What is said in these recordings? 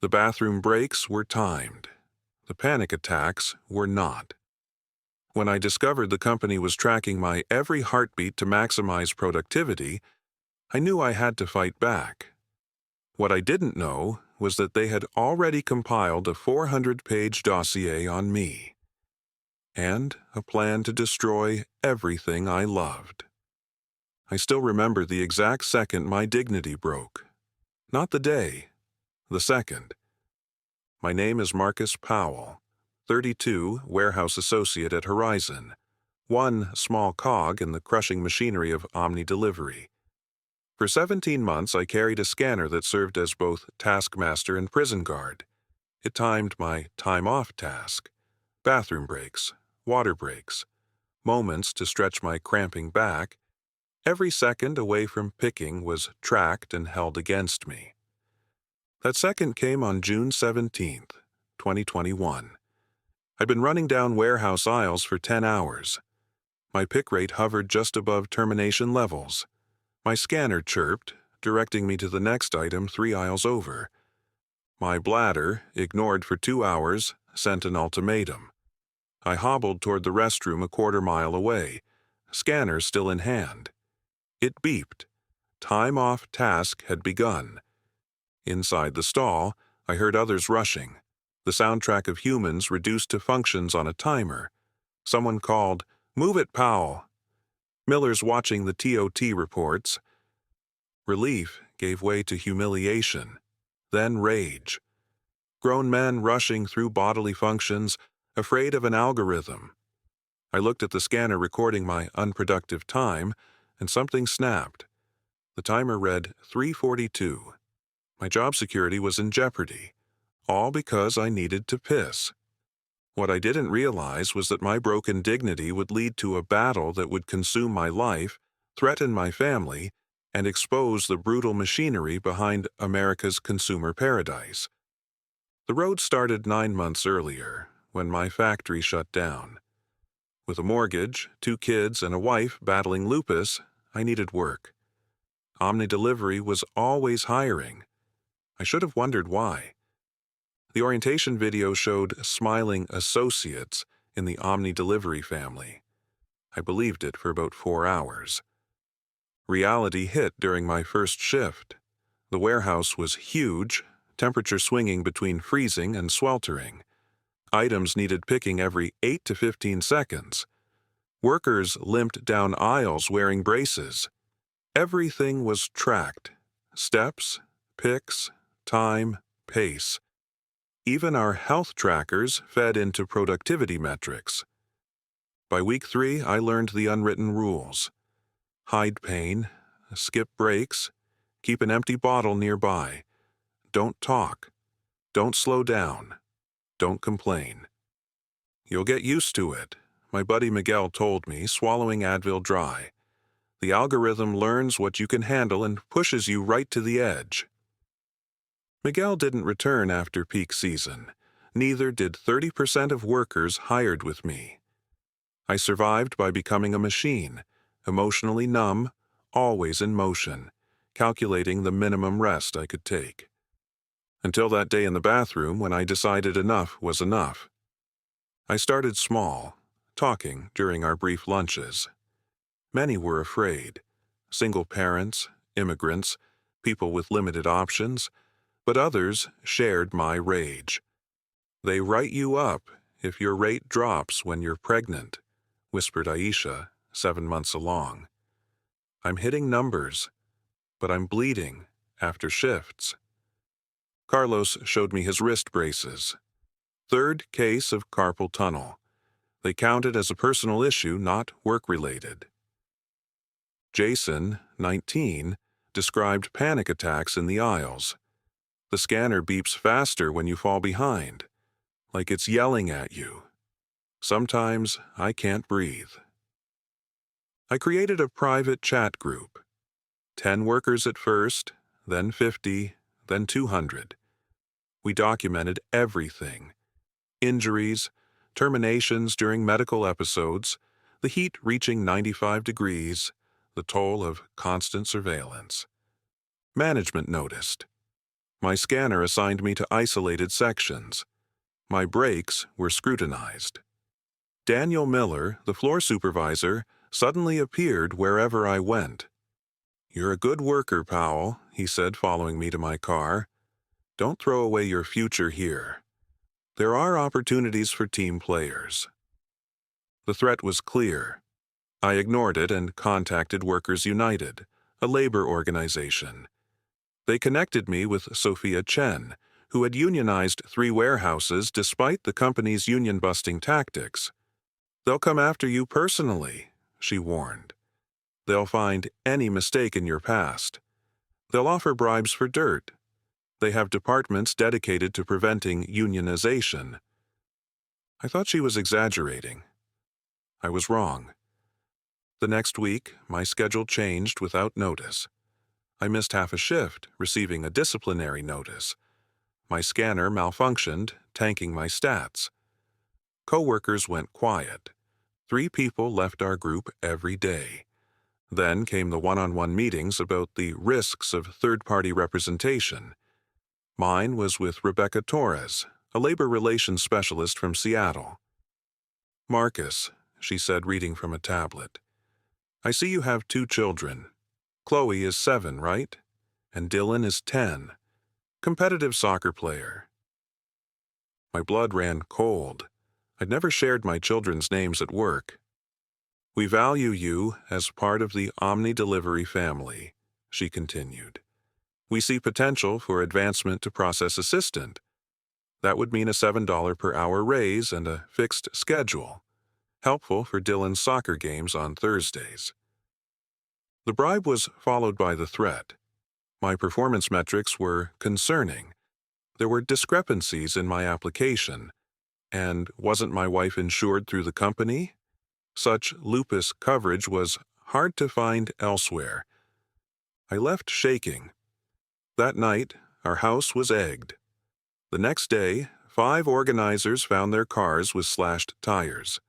The bathroom breaks were timed. The panic attacks were not. When I discovered the company was tracking my every heartbeat to maximize productivity, I knew I had to fight back. What I didn't know was that they had already compiled a 400-page dossier on me, and a plan to destroy everything I loved. I still remember the exact second my dignity broke. Not the day, the second. My name is Marcus Powell, 32, warehouse associate at Horizon, one small cog in the crushing machinery of omni-delivery. For 17 months, I carried a scanner that served as both taskmaster and prison guard. It timed my time-off task, bathroom breaks, water breaks, moments to stretch my cramping back. Every second away from picking was tracked and held against me. That second came on June 17th, 2021. I'd been running down warehouse aisles for 10 hours. My pick rate hovered just above termination levels. My scanner chirped, directing me to the next item 3 aisles over. My bladder, ignored for 2 hours, sent an ultimatum. I hobbled toward the restroom a quarter-mile away, scanner still in hand. It beeped. Time off task had begun. Inside the stall, I heard others rushing, the soundtrack of humans reduced to functions on a timer. Someone called, "Move it, Powell." Miller's watching the TOT reports. Relief gave way to humiliation, then rage. Grown men rushing through bodily functions, afraid of an algorithm. I looked at the scanner recording my unproductive time, and something snapped. The timer read 3:42. My job security was in jeopardy, all because I needed to piss. What I didn't realize was that my broken dignity would lead to a battle that would consume my life, threaten my family, and expose the brutal machinery behind America's consumer paradise. The road started 9 months earlier, when my factory shut down. With a mortgage, 2 kids, and a wife battling lupus, I needed work. Omni-delivery was always hiring. I should have wondered why. The orientation video showed smiling associates in the omni-delivery family. I believed it for about 4 hours. Reality hit during my first shift. The warehouse was huge, temperature swinging between freezing and sweltering. Items needed picking every 8 to 15 seconds. Workers limped down aisles wearing braces. Everything was tracked. Steps, picks, time, pace. Even our health trackers fed into productivity metrics. By week 3, I learned the unwritten rules. Hide pain, skip breaks, keep an empty bottle nearby. Don't talk. Don't slow down. Don't complain. You'll get used to it, my buddy Miguel told me, swallowing Advil dry. The algorithm learns what you can handle and pushes you right to the edge. Miguel didn't return after peak season. Neither did 30% of workers hired with me. I survived by becoming a machine, emotionally numb, always in motion, calculating the minimum rest I could take. Until that day in the bathroom when I decided enough was enough. I started small, talking during our brief lunches. Many were afraid. Single parents, immigrants, people with limited options, but others shared my rage. "They write you up if your rate drops when you're pregnant," whispered Aisha, 7 months along. "I'm hitting numbers, but I'm bleeding after shifts." Carlos showed me his wrist braces. 3rd case of carpal tunnel. They counted as a personal issue, not work-related. Jason, 19, described panic attacks in the aisles. The scanner beeps faster when you fall behind, like it's yelling at you. Sometimes I can't breathe. I created a private chat group. 10 workers at first, then 50, then 200. We documented everything. Injuries, terminations during medical episodes, the heat reaching 95 degrees, the toll of constant surveillance. Management noticed. My scanner assigned me to isolated sections. My breaks were scrutinized. Daniel Miller, the floor supervisor, suddenly appeared wherever I went. "You're a good worker, Powell," he said, following me to my car. "Don't throw away your future here. There are opportunities for team players." The threat was clear. I ignored it and contacted Workers United, a labor organization. They connected me with Sophia Chen, who had unionized 3 warehouses despite the company's union-busting tactics. "They'll come after you personally," she warned. "They'll find any mistake in your past. They'll offer bribes for dirt. They have departments dedicated to preventing unionization." I thought she was exaggerating. I was wrong. The next week, my schedule changed without notice. I missed half a shift, receiving a disciplinary notice. My scanner malfunctioned, tanking my stats. Coworkers went quiet. 3 people left our group every day. Then came the one-on-one meetings about the risks of third-party representation. Mine was with Rebecca Torres, a labor relations specialist from Seattle. "Marcus," she said, reading from a tablet, "I see you have 2 children. Chloe is 7, right? And Dylan is 10. Competitive soccer player." My blood ran cold. I'd never shared my children's names at work. "We value you as part of the Omni Delivery family," she continued. "We see potential for advancement to process assistant. That would mean a $7 per hour raise and a fixed schedule, helpful for Dylan's soccer games on Thursdays." The bribe was followed by the threat. My performance metrics were concerning. There were discrepancies in my application. And wasn't my wife insured through the company? Such lupus coverage was hard to find elsewhere. I left shaking. That night, our house was egged. The next day, 5 organizers found their cars with slashed tires.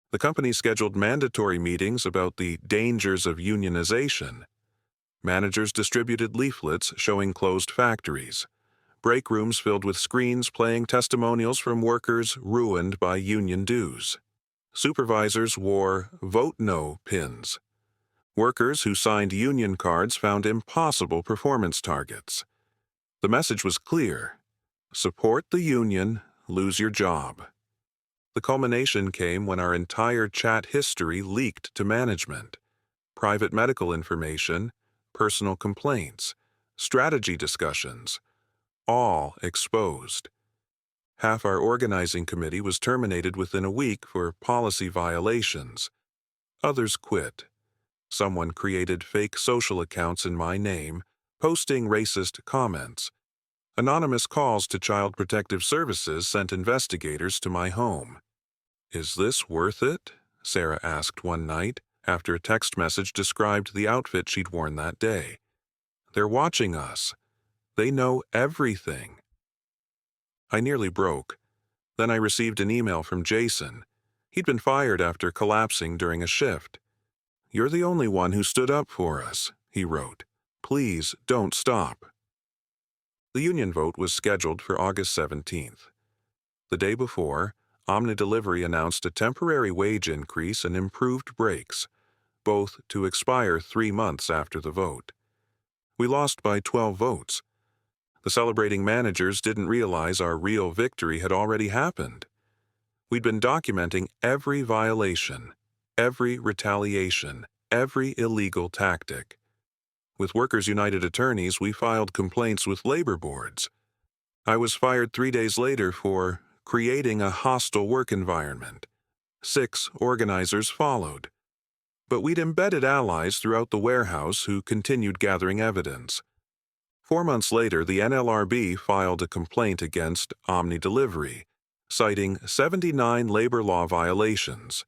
The company scheduled mandatory meetings about the dangers of unionization. Managers distributed leaflets showing closed factories, break rooms filled with screens playing testimonials from workers ruined by union dues. Supervisors wore "Vote No" pins. Workers who signed union cards found impossible performance targets. The message was clear: support the union, lose your job. The culmination came when our entire chat history leaked to management. Private medical information, personal complaints, strategy discussions, all exposed. Half our organizing committee was terminated within a week for policy violations. Others quit. Someone created fake social accounts in my name, posting racist comments. Anonymous calls to Child Protective Services sent investigators to my home. "Is this worth it?" Sarah asked one night, after a text message described the outfit she'd worn that day. "They're watching us. They know everything." I nearly broke. Then I received an email from Jason. He'd been fired after collapsing during a shift. "You're the only one who stood up for us," he wrote. "Please don't stop." The union vote was scheduled for August 17th. The day before, Omni Delivery announced a temporary wage increase and improved breaks, both to expire 3 months after the vote. We lost by 12 votes. The celebrating managers didn't realize our real victory had already happened. We'd been documenting every violation, every retaliation, every illegal tactic. With Workers United attorneys, we filed complaints with labor boards. I was fired 3 days later for creating a hostile work environment. 6 organizers followed. But we'd embedded allies throughout the warehouse who continued gathering evidence. 4 months later, the NLRB filed a complaint against Omni Delivery, citing 79 labor law violations.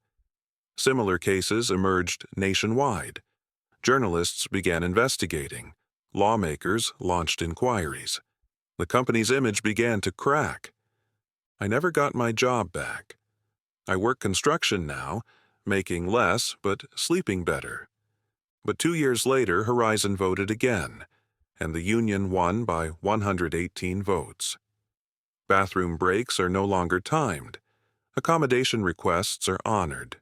Similar cases emerged nationwide. Journalists began investigating. Lawmakers launched inquiries. The company's image began to crack. I never got my job back. I work construction now, making less but sleeping better. But 2 years later, Horizon voted again. and the union won by 118 votes. Bathroom breaks are no longer timed. Accommodation requests are honored.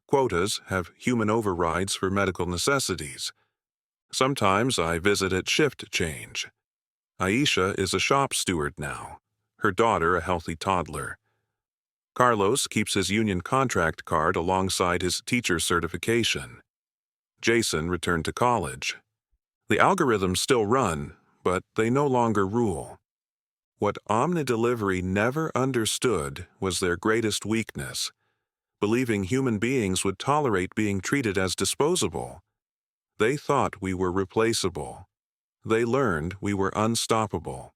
Quotas have human overrides for medical necessities. Sometimes I visit at shift change. Aisha is a shop steward now, her daughter a healthy toddler. Carlos keeps his union contract card alongside his teacher certification. Jason returned to college. The algorithms still run, but they no longer rule. What Omnidelivery never understood was their greatest weakness, believing human beings would tolerate being treated as disposable. They thought we were replaceable. They learned we were unstoppable.